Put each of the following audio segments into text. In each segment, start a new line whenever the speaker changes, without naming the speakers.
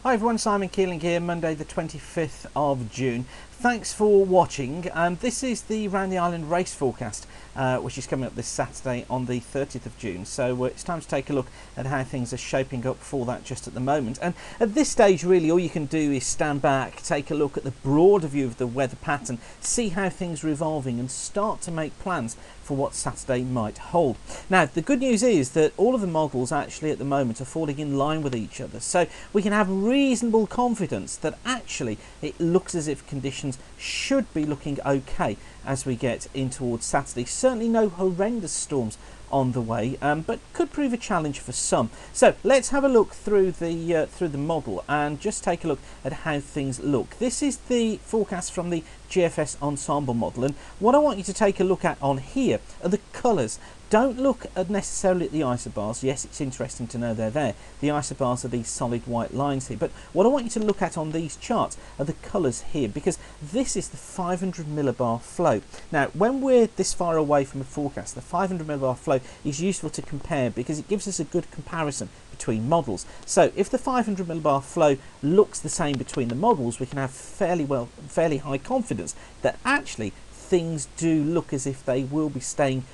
Hi everyone, Simon Keeling here, Monday the 25th of June. Thanks for watching. This is the Round the Island race forecast, which is coming up this Saturday on the 30th of June. So it's time to take a look at how things are shaping up for that just at the moment. And at this stage, really, all you can do is stand back, take a look at the broader view of the weather pattern, see how things are evolving and start to make plans for what Saturday might hold. Now, the good news is that all of the models actually at the moment are falling in line with each other. So we can have reasonable confidence that actually it looks as if conditions should be looking okay as we get in towards Saturday. Certainly no horrendous storms on the way, but could prove a challenge for some. So let's have a look through the model and just take a look at how things look. This is the forecast from the GFS Ensemble model, and what I want you to take a look at on here are the colours. Don't look at necessarily at the isobars. Yes, it's interesting to know they're there. The isobars are these solid white lines here, but what I want you to look at on these charts are the colours here, because this is the 500 millibar flow. Now, when we're this far away from a forecast, the 500 millibar flow is useful to compare because it gives us a good comparison between models. So if the 500 millibar flow looks the same between the models, we can have fairly high confidence that actually things do look as if they will be staying.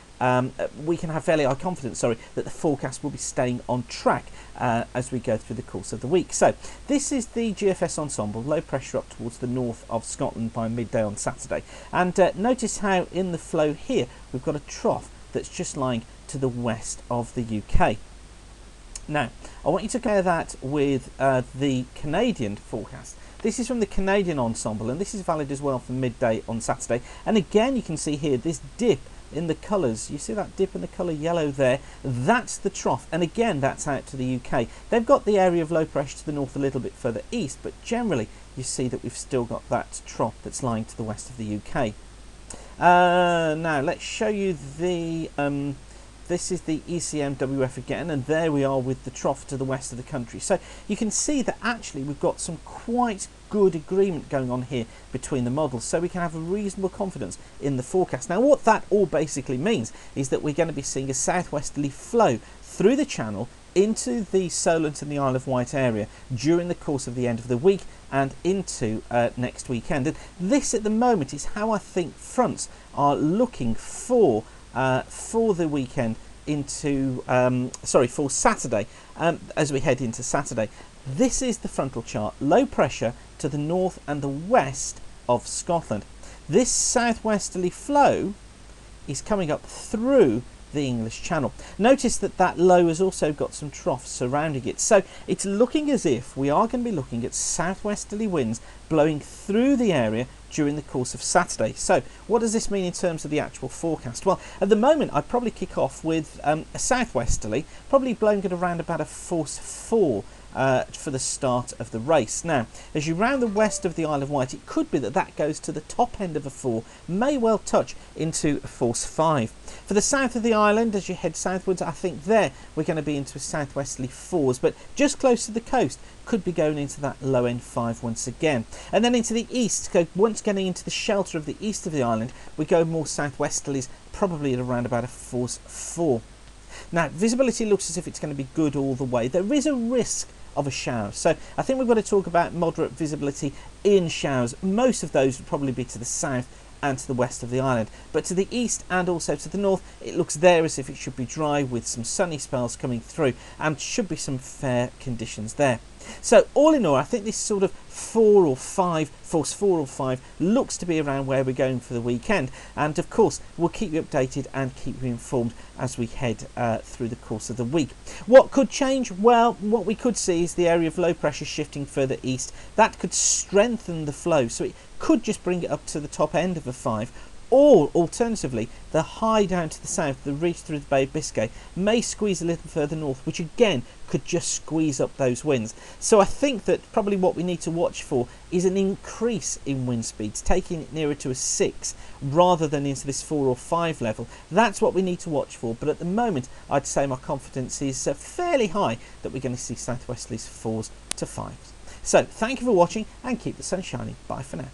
We can have fairly high confidence, that the forecast will be staying on track as we go through the course of the week. So this is the GFS Ensemble, low pressure up towards the north of Scotland by midday on Saturday. And notice how in the flow here we've got a trough that's just lying to the west of the UK. Now, I want you to compare that with the Canadian forecast. This is from the Canadian Ensemble, and this is valid as well for midday on Saturday. And again, you can see here this dip in the colours. You see that dip in the colour yellow there? That's the trough, and again that's out to the UK. They've got the area of low pressure to the north a little bit further east, but generally you see that we've still got that trough that's lying to the west of the UK. Now let's show you the this is the ECMWF again, and there we are with the trough to the west of the country. So you can see that actually we've got some quite good agreement going on here between the models, so we can have a reasonable confidence in the forecast. Now what that all basically means is that we're going to be seeing a southwesterly flow through the channel into the Solent and the Isle of Wight area during the course of the end of the week and into next weekend. And this at the moment is how I think fronts are looking for the weekend into for Saturday, as we head into Saturday. This is the frontal chart, low pressure to the north and the west of Scotland. This southwesterly flow is coming up through the English Channel. Notice that that low has also got some troughs surrounding it, so it's looking as if we are going to be looking at southwesterly winds blowing through the area during the course of Saturday. So what does this mean in terms of the actual forecast? Well, at the moment I'd probably kick off with a southwesterly, probably blowing at around about a force 4 for the start of the race. Now, as you round the west of the Isle of Wight, it could be that that goes to the top end of a 4, may well touch into a force 5. For the south of the island, as you head southwards, I think there we're going to be into a southwesterly 4s, but just close to the coast could be going into that low end 5 once again. And then into the east, once getting into the shelter of the east of the island, we go more southwesterlies, probably at around about a force 4. Now, visibility looks as if it's going to be good all the way. There is a risk of a shower, so I think we've got to talk about moderate visibility in showers. Most of those would probably be to the south and to the west of the island, but to the east and also to the north it looks there as if it should be dry with some sunny spells coming through and should be some fair conditions there. So all in all, I think this sort of 4 or 5, force 4 or 5 looks to be around where we're going for the weekend, and of course we'll keep you updated and keep you informed as we head through the course of the week. What could change? Well, what we could see is the area of low pressure shifting further east. That could strengthen the flow, so it could just bring it up to the top end of a 5, or alternatively the high down to the south, the reach through the Bay of Biscay, may squeeze a little further north, which again could just squeeze up those winds. So I think that probably what we need to watch for is an increase in wind speeds, taking it nearer to a 6 rather than into this 4 or 5 level. That's what we need to watch for, but at the moment I'd say my confidence is fairly high that we're going to see southwesterlies 4s to 5s. So thank you for watching and keep the sun shining. Bye for now.